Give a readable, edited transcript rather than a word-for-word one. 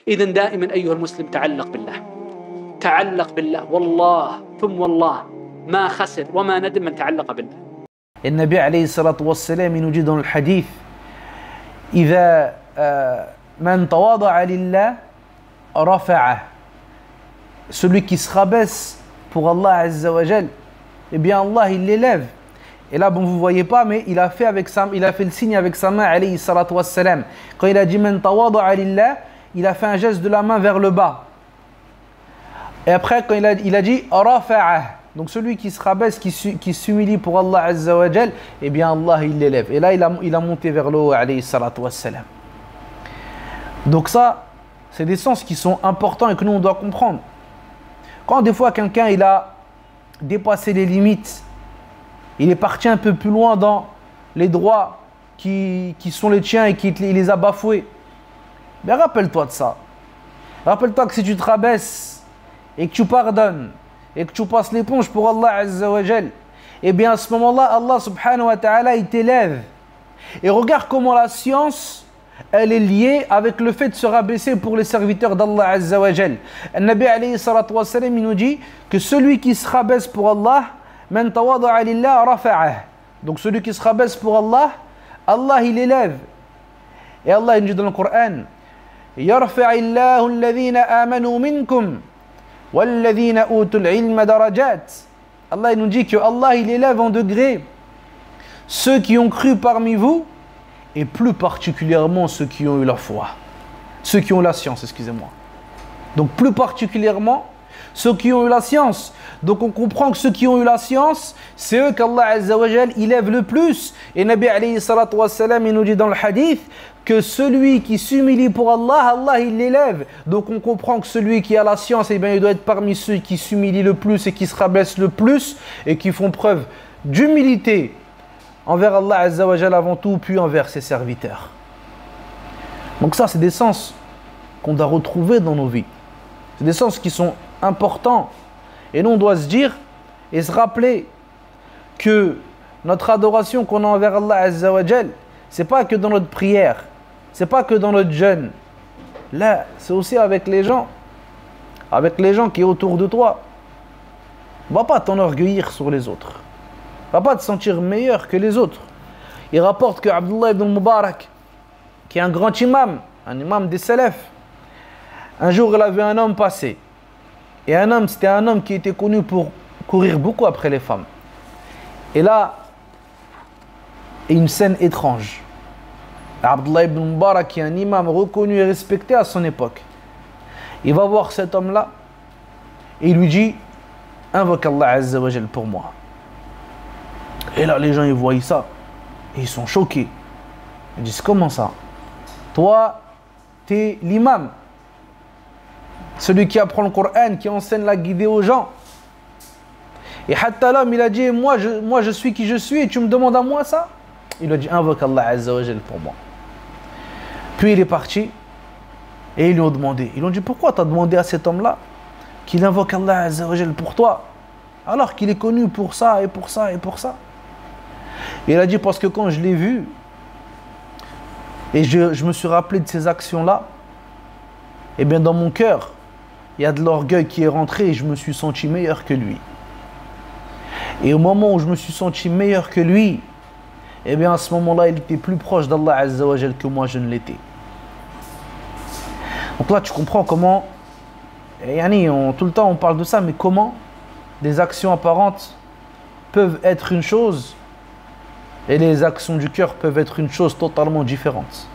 إذن دائما أيها المسلم تعلق بالله، تعلق بالله، والله ثم والله ما خسر وما ندم من تعلق بالله. النبي عليه الصلاة والسلام ينجد dans le hadith إذا من تواضع لله رفعه, celui qui se rabaisse pour Allah Azza wa Jal, eh bien Allah il l'élève. Et là bon vous voyez pas mais il a fait le signe avec sa main alayhi salatu wassalam. Quand il a dit man tawada'a lillah, il a fait un geste de la main vers le bas. Et après quand il a dit rafa'ah, donc celui qui se rabaisse, qui s'humilie pour Allah Azza wa Jal, eh bien Allah il l'élève. Et là il a monté vers le haut alayhi salatu wassalam. Donc ça c'est des sens qui sont importants et que nous on doit comprendre. Quand des fois quelqu'un il a dépassé les limites, il est parti un peu plus loin dans les droits qui sont les tiens et il les a bafoués, mais rappelle-toi de ça. Rappelle-toi que si tu te rabaisses et que tu pardonnes et que tu passes l'éponge pour Allah Azza wa Jal, eh bien à ce moment-là Allah subhanahu wa ta'ala il t'élève. Et regarde comment la science elle est liée avec le fait de se rabaisser pour les serviteurs d'Allah Azza wa Jal. Le Nabi alayhi salatu wa salam il nous dit que celui qui se rabaisse pour Allah, man tawada'a lillah rafa'ah, donc celui qui se rabaisse pour Allah, Allah il élève. Et Allah il dit dans le Coran yarfa'illahu alladhina amanu minkum walladhina utul ilma darajat. Allah il nous dit que Allah il élève en degrés ceux qui ont cru parmi vous, et plus particulièrement ceux qui ont eu la foi, ceux qui ont la science, excusez-moi. Donc plus particulièrement ceux qui ont eu la science. Donc on comprend que ceux qui ont eu la science, c'est eux qu'Allah Azza wa Jal élève le plus. Et Nabi alayhi salatu wassalam il nous dit dans le hadith que celui qui s'humilie pour Allah, Allah il l'élève. Donc on comprend que celui qui a la science, eh bien, il doit être parmi ceux qui s'humilient le plus et qui se rabaissent le plus et qui font preuve d'humilité envers Allah Azza wa Jal avant tout, puis envers ses serviteurs. Donc ça c'est des sens qu'on doit retrouver dans nos vies. C'est des sens qui sont importants. Et nous on doit se dire et se rappeler que notre adoration qu'on a envers Allah Azza wa Jal, c'est pas que dans notre prière, c'est pas que dans notre jeûne. Là, c'est aussi avec les gens qui sont autour de toi. Va pas t'enorgueillir sur les autres. Va pas te sentir meilleur que les autres. Il rapporte que Abdullah ibn Mubarak, qui est un grand imam, un imam des salafs, un jour il a vu un homme passer. Et c'était un homme qui était connu pour courir beaucoup après les femmes. Et là, une scène étrange. Abdullah ibn Mubarak, qui est un imam reconnu et respecté à son époque, il va voir cet homme-là et il lui dit « Invoque Allah Azza wa Jal pour moi ». Et là, les gens, ils voient ça et ils sont choqués. Ils disent « Comment ça? Toi, tu es l'imam, celui qui apprend le Coran, qui enseigne la guidée aux gens. Et hatta l'homme, il a dit, moi je suis qui je suis et tu me demandes à moi ça? Il a dit, invoque Allah Azza wa Jal pour moi. Puis il est parti et ils lui ont demandé. Ils lui ont dit, pourquoi tu as demandé à cet homme-là qu'il invoque Allah Azza wa Jal pour toi, alors qu'il est connu pour ça et pour ça et pour ça? Et il a dit, parce que quand je l'ai vu et je me suis rappelé de ces actions-là, et bien dans mon cœur, il y a de l'orgueil qui est rentré et je me suis senti meilleur que lui. Et au moment où je me suis senti meilleur que lui, et bien à ce moment-là, il était plus proche d'Allah Azza wa Jal que moi je ne l'étais. Donc là, tu comprends comment, tout le temps on parle de ça, mais comment des actions apparentes peuvent être une chose et les actions du cœur peuvent être une chose totalement différente.